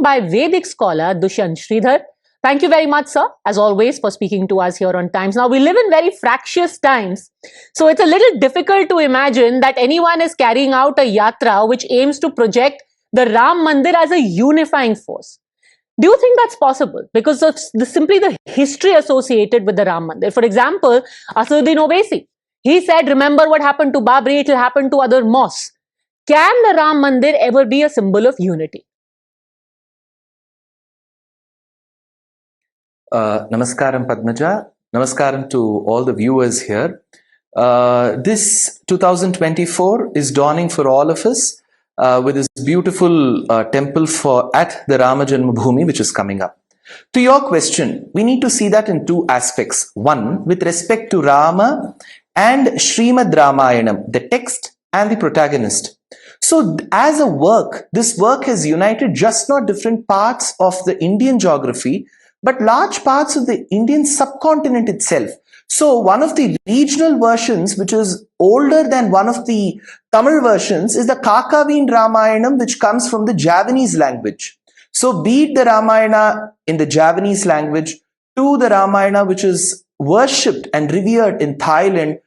by Vedic scholar Dushyanth. Thank you very much, sir, as always, for speaking to us here on Times. Now, we live in very fractious times, so it's a little difficult to imagine that anyone is carrying out a yatra which aims to project the Ram Mandir as a unifying force. Do you think that's possible? Because of simply the history associated with the Ram Mandir. For example, Asduddin Owaisi, he said, remember what happened to Babri, it will happen to other mosques. Can the Ram Mandir ever be a symbol of unity? Namaskaram Padmaja. Namaskaram to all the viewers here. This 2024 is dawning for all of us with this beautiful temple at the Rama Janmabhoomi which is coming up. To your question, we need to see that in two aspects. One, with respect to Rama and Srimad Ramayanam, the text and the protagonist. So as a work, this work has united just not different parts of the Indian geography, but large parts of the Indian subcontinent itself. So one of the regional versions, which is older than one of the Tamil versions, is the Kakavin Ramayanam, which comes from the Javanese language. So be it the Ramayana in the Javanese language, to the Ramayana which is worshipped and revered in Thailand,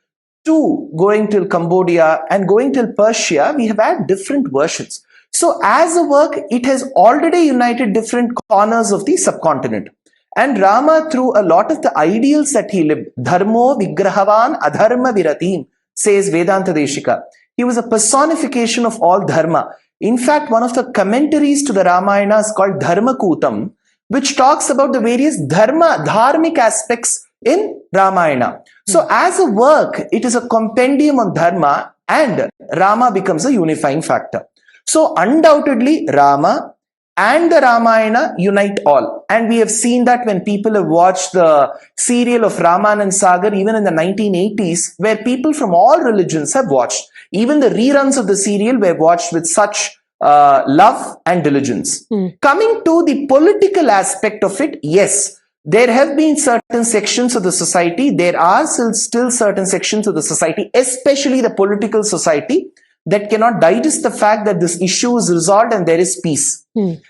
to going till Cambodia and going till Persia, we have had different versions. So as a work, it has already united different corners of the subcontinent. And Rama, through a lot of the ideals that he lived, Dharmo Vigrahavan Adharma Viratim, says Vedanta Deshika. He was a personification of all dharma. In fact, one of the commentaries to the Ramayana is called Dharma Kutam, which talks about the various dharmic aspects in Ramayana. So as a work, it is a compendium on dharma, and Rama becomes a unifying factor. So undoubtedly, Rama and the Ramayana unite all. And we have seen that when people have watched the serial of Raman and Sagar, even in the 1980s, where people from all religions have watched. Even the reruns of the serial were watched with such love and diligence. Coming to the political aspect of it, yes, there have been certain sections of the society, there are still certain sections of the society, especially the political society, that cannot digest the fact that this issue is resolved and there is peace.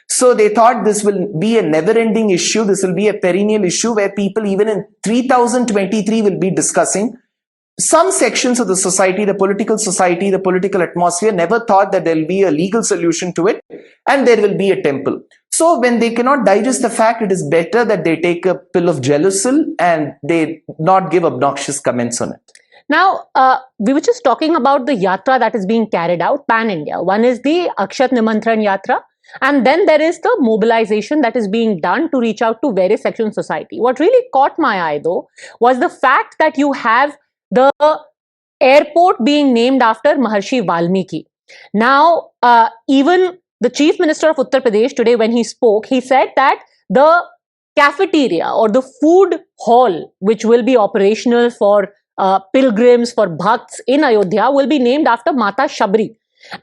So they thought this will be a never-ending issue, this will be a perennial issue where people even in 3023 will be discussing. Some sections of the society, the political atmosphere never thought that there will be a legal solution to it and there will be a temple. So when they cannot digest the fact, it is better that they take a pill of Gelusil and they not give obnoxious comments on it. Now, we were just talking about the yatra that is being carried out pan-India. One is the Akshat Nimantran Yatra, and then there is the mobilization that is being done to reach out to various sections of society. What really caught my eye, though, was the fact that you have the airport being named after Maharshi Valmiki. Now, even the Chief Minister of Uttar Pradesh today, when he spoke, he said that the cafeteria or the food hall, which will be operational for pilgrims, for bhakts in Ayodhya, will be named after Mata Sabari.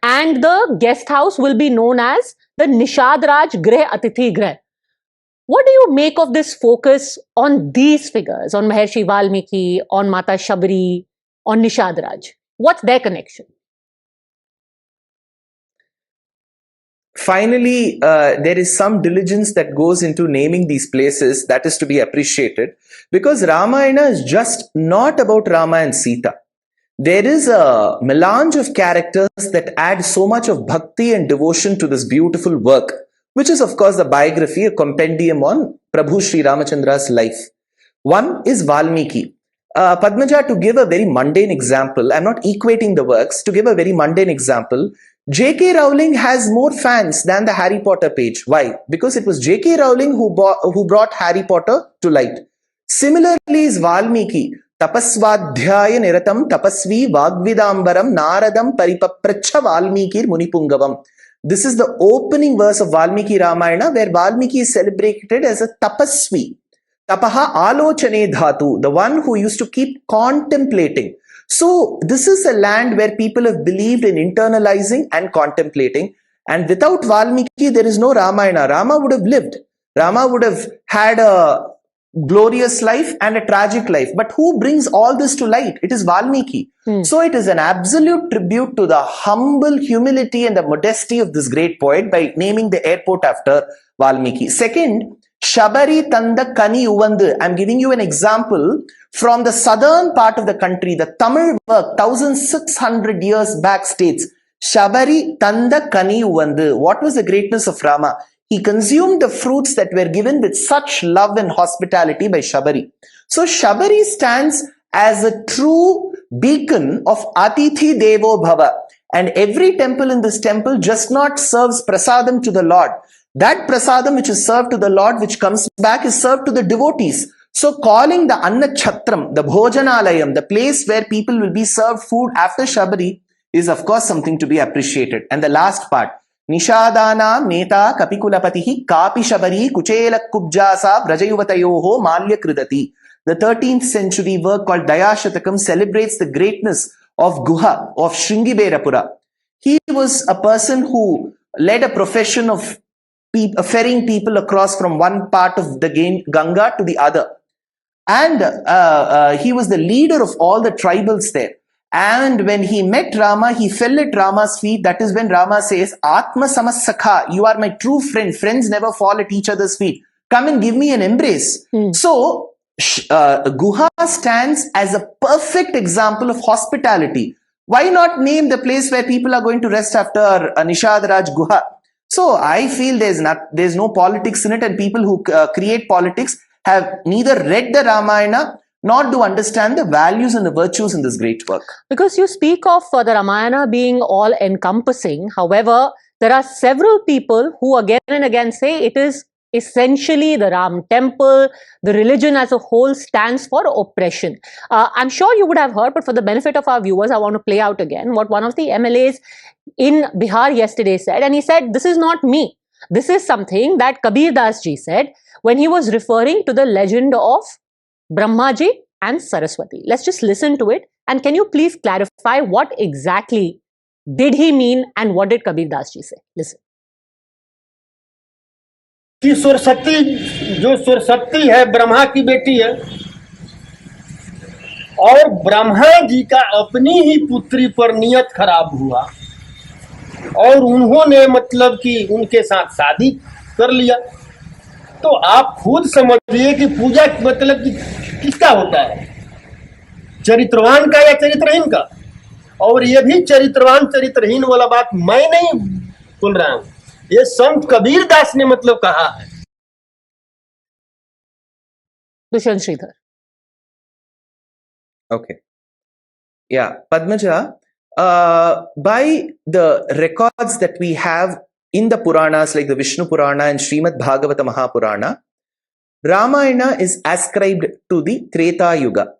And the guest house will be known as the Nishad Raj Greh Atithi Greh. What do you make of this focus on these figures, on Maharshi Valmiki, on Mata Sabari, on Nishad Raj? What's their connection? Finally, there is some diligence that goes into naming these places that is to be appreciated, because Ramayana is just not about Rama and Sita. There is a melange of characters that add so much of bhakti and devotion to this beautiful work, which is of course the biography, a compendium on Prabhu Sri Ramachandra's life. One is Valmiki. Padmaja, to give a very mundane example, I'm not equating the works, to give a very mundane example, J.K. Rowling has more fans than the Harry Potter page. Why? Because it was J.K. Rowling who brought Harry Potter to light. Similarly is Valmiki. Tapasvadhyaya niratam tapasvi vagvidambaram naradam paripapracha Valmikir munipungavam. This is the opening verse of Valmiki Ramayana, where Valmiki is celebrated as a tapasvi. Tapaha alochane dhatu, the one who used to keep contemplating. So this is a land where people have believed in internalizing and contemplating, and without Valmiki there is no Ramayana. Rama would have lived. Rama would have had a glorious life and a tragic life. But who brings all this to light? It is Valmiki. So it is an absolute tribute to the humble humility and the modesty of this great poet by naming the airport after Valmiki. Second, Sabari Tanda Kani Uvandu. I'm giving you an example from the southern part of the country. The Tamil work 1600 years back states, Sabari Tanda Kani Uvandu. What was the greatness of Rama? He consumed the fruits that were given with such love and hospitality by Sabari. So Sabari stands as a true beacon of Atithi Devo Bhava. And every temple in this temple just not serves prasadam to the Lord. That prasadam which is served to the Lord, which comes back, is served to the devotees. So calling the Anna Chatram, the Bhojanalayam, the place where people will be served food after Sabari, is of course something to be appreciated. And the last part, Nishadana Neta Kapikulapatihi Kapi Sabari Kuchela Kubjasa Vrajayuvatayoho Malya Kridati. The 13th century work called Dayashatakam celebrates the greatness of Guha, of Shringiberapura. He was a person who led a profession of ferrying people across from one part of the Ganga to the other. And he was the leader of all the tribals there. And when he met Rama, he fell at Rama's feet. That is when Rama says, Atma Samasakha, you are my true friend. Friends never fall at each other's feet. Come and give me an embrace. So, Guha stands as a perfect example of hospitality. Why not name the place where people are going to rest after Nishadaraj Guha? So I feel there's no politics in it, and people who create politics have neither read the Ramayana nor do understand the values and the virtues in this great work. Because you speak of the Ramayana being all encompassing. However, there are several people who again and again say it is essentially the Ram temple, the religion as a whole stands for oppression. I'm sure you would have heard, but for the benefit of our viewers, I want to play out again what one of the MLAs in Bihar yesterday said. And he said, this is not me. This is something that Kabir Das ji said when he was referring to the legend of Brahmaji and Saraswati. Let's just listen to it. And can you please clarify what exactly did he mean and what did Kabir Das ji say? Listen. कि सरस्वती जो सरस्वती है ब्रह्मा की बेटी है और ब्रह्मा जी का अपनी ही पुत्री पर नियत खराब हुआ और उन्होंने मतलब कि उनके साथ शादी कर लिया। तो आप खुद समझिए कि पूजा मतलब कि किसका होता है, चरित्रवान का या चरित्रहीन का। और ये भी चरित्रवान चरित्रहीन वाला बात मैं नहीं बोल रहा हूं, ये संत कबीर दास ने मतलब कहा है। Dushyanth Sridhar. Okay. Yeah, Padmaja, by the records that we have in the Puranas like the Vishnu Purana and Srimad Bhagavata Mahapurana, Ramayana is ascribed to the Treta Yuga.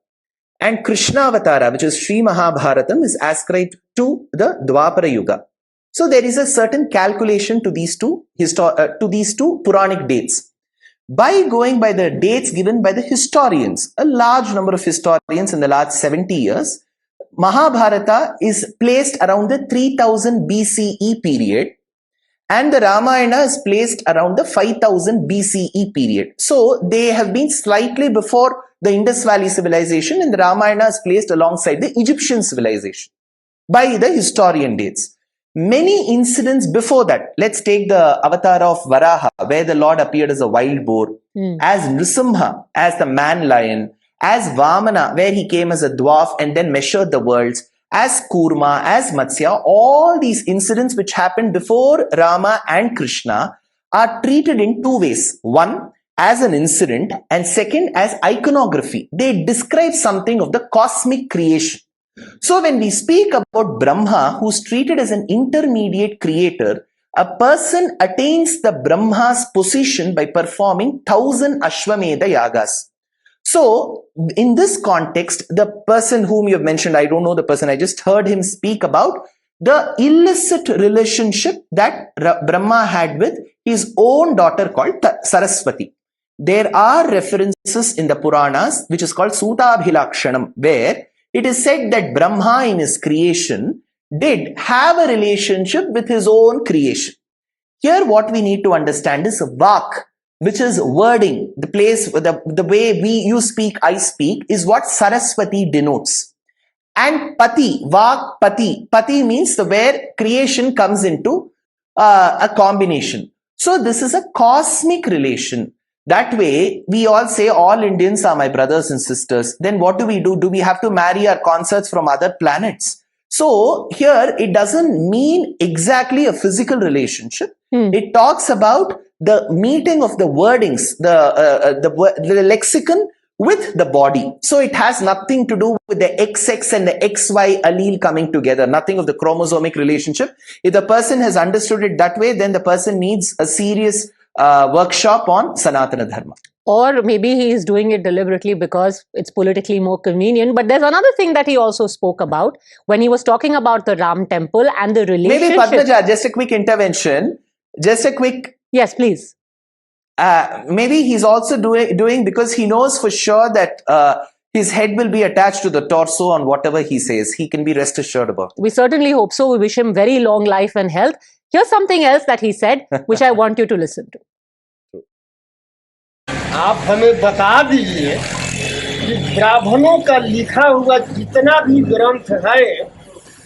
And Krishna Avatara, which is Sri Mahabharatam, is ascribed to the Dwapara Yuga. So there is a certain calculation to these two Puranic dates. By going by the dates given by the historians, a large number of historians in the last 70 years, Mahabharata is placed around the 3000 BCE period and the Ramayana is placed around the 5000 BCE period. So they have been slightly before the Indus Valley civilization, and the Ramayana is placed alongside the Egyptian civilization by the historian dates. Many incidents before that, let's take the avatar of Varaha, where the Lord appeared as a wild boar, as Nrisimha, as the man lion, as Vamana, where he came as a dwarf and then measured the worlds, as Kurma, as Matsya. All these incidents which happened before Rama and Krishna are treated in two ways. One, as an incident, and second, as iconography. They describe something of the cosmic creation. So when we speak about Brahma, who's treated as an intermediate creator, a person attains the Brahma's position by performing 1000 Ashwamedha Yagas. So in this context, the person whom you have mentioned, I don't know the person, I just heard him speak about the illicit relationship that Brahma had with his own daughter called Saraswati. There are references in the Puranas which is called Sutabhilakshanam, where it is said that Brahma in his creation did have a relationship with his own creation. Here what we need to understand is Vak. which is wording, the place, the way you speak, I speak, is what Saraswati denotes. And Pati, Vak Pati. Pati means the where creation comes into a combination. So this is a cosmic relation. That way, we all say all Indians are my brothers and sisters. Then what do we do? Do we have to marry our consorts from other planets? So here, it doesn't mean exactly a physical relationship. It talks about the meeting of the wordings, the lexicon with the body. So it has nothing to do with the XX and the XY allele coming together, nothing of the chromosomic relationship. If the person has understood it that way, then the person needs a serious workshop on Sanatana Dharma. Or maybe he is doing it deliberately because it's politically more convenient. But there's another thing that he also spoke about when he was talking about the Ram temple and the relationship. Maybe Padmaja, just a quick intervention. Just a quick... Yes, please. Maybe he's also doing because he knows for sure that his head will be attached to the torso on whatever he says. He can be rest assured about. We certainly hope so. We wish him very long life and health. Here's something else that he said, which I want you to listen to. आप हमें बता दीजिए कि ब्राह्मणों का लिखा हुआ जितना भी ग्रंथ है,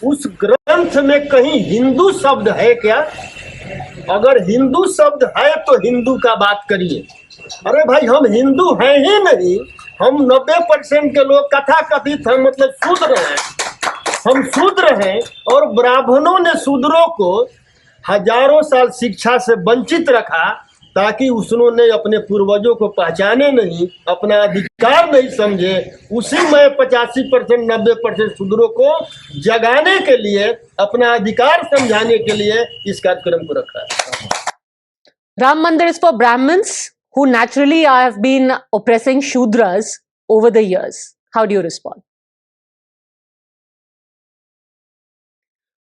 उस ग्रंथ में कहीं हिंदू शब्द है क्या? अगर हिंदू शब्द है तो हिंदू का बात करिए। अरे भाई, हम हिंदू हैं ही नहीं, हम 90% के लोग कथा कथित हैं, मतलब शूद्र हैं। हम शूद्र हैं और ब्राह्मणों ने शूद्रों को हजारों साल शिक्षा से वंचित रखा ताकि उन्होंने अपने पूर्वजों को पहचाने नहीं, अपना अधिकार नहीं समझे। उसी में 85% 90% शूद्रों को जगाने के लिए, अपना अधिकार समझाने के लिए इस कार्यक्रम को रखा है। Ram Mandir is for Brahmins who naturally have been oppressing Shudras over the years. How do you respond?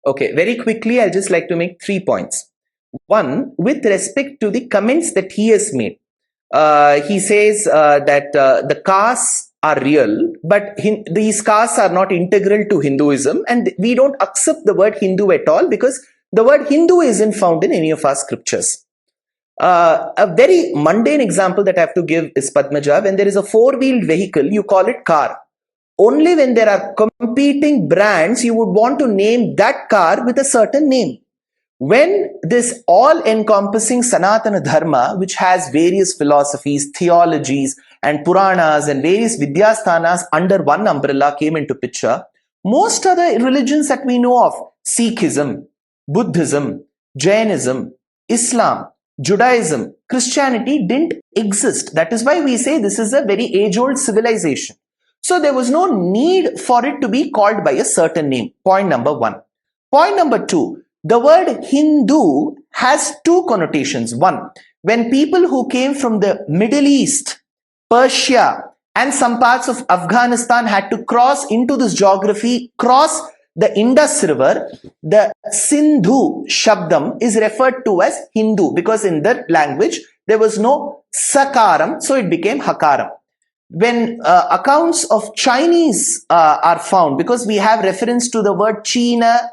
Okay, very quickly, I'll just like to make 3 points. One, with respect to the comments that he has made, he says that the castes are real, but these castes are not integral to Hinduism, and we don't accept the word Hindu at all because the word Hindu isn't found in any of our scriptures. A very mundane example that I have to give is Padmaja. When there is a four-wheeled vehicle, you call it car. Only when there are competing brands, you would want to name that car with a certain name. When this all-encompassing Sanatana Dharma, which has various philosophies, theologies, and Puranas and various Vidyasthanas under one umbrella came into picture, most other religions that we know of, Sikhism, Buddhism, Jainism, Islam, Judaism, Christianity didn't exist. That is why we say this is a very age-old civilization. So there was no need for it to be called by a certain name. Point number one. Point number two. The word Hindu has two connotations. One, when people who came from the Middle East, Persia, and some parts of Afghanistan had to cross into this geography, cross the Indus River, the Sindhu Shabdam is referred to as Hindu because in their language there was no Sakaram, so it became Hakaram. When accounts of Chinese are found, because we have reference to the word China,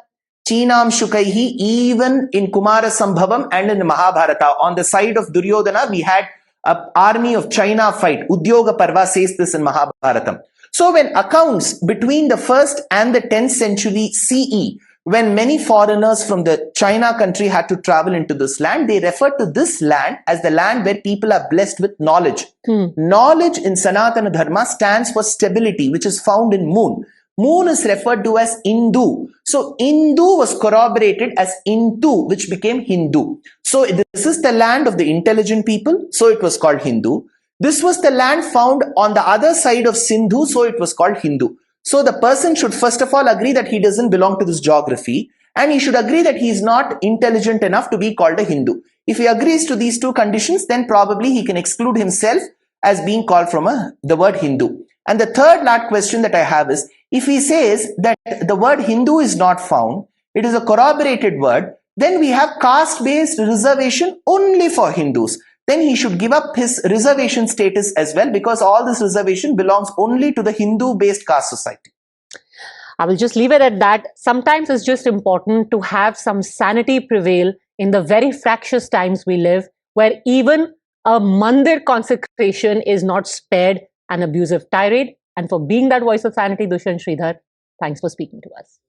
Chinam Shukaihi, even in Kumara Sambhavam and in Mahabharata. On the side of Duryodhana, we had an army of China fight. Udyoga Parva says this in Mahabharatam. So when accounts between the 1st and the 10th century CE, when many foreigners from the China country had to travel into this land, they refer to this land as the land where people are blessed with knowledge. Knowledge in Sanatana Dharma stands for stability, which is found in moon. Moon is referred to as Indu. So Indu was corroborated as Intu, which became Hindu. So this is the land of the intelligent people, so it was called Hindu. This was the land found on the other side of Sindhu, so it was called Hindu. So the person should first of all agree that he doesn't belong to this geography, and he should agree that he is not intelligent enough to be called a Hindu. If he agrees to these two conditions, then probably he can exclude himself as being called from the word Hindu. And the third last question that I have is, if he says that the word Hindu is not found, it is a corroborated word, then we have caste-based reservation only for Hindus. Then he should give up his reservation status as well, because all this reservation belongs only to the Hindu-based caste society. I will just leave it at that. Sometimes it's just important to have some sanity prevail in the very fractious times we live, where even a mandir consecration is not spared an abusive tirade. And for being that voice of sanity, Dushyanth Sridhar, thanks for speaking to us.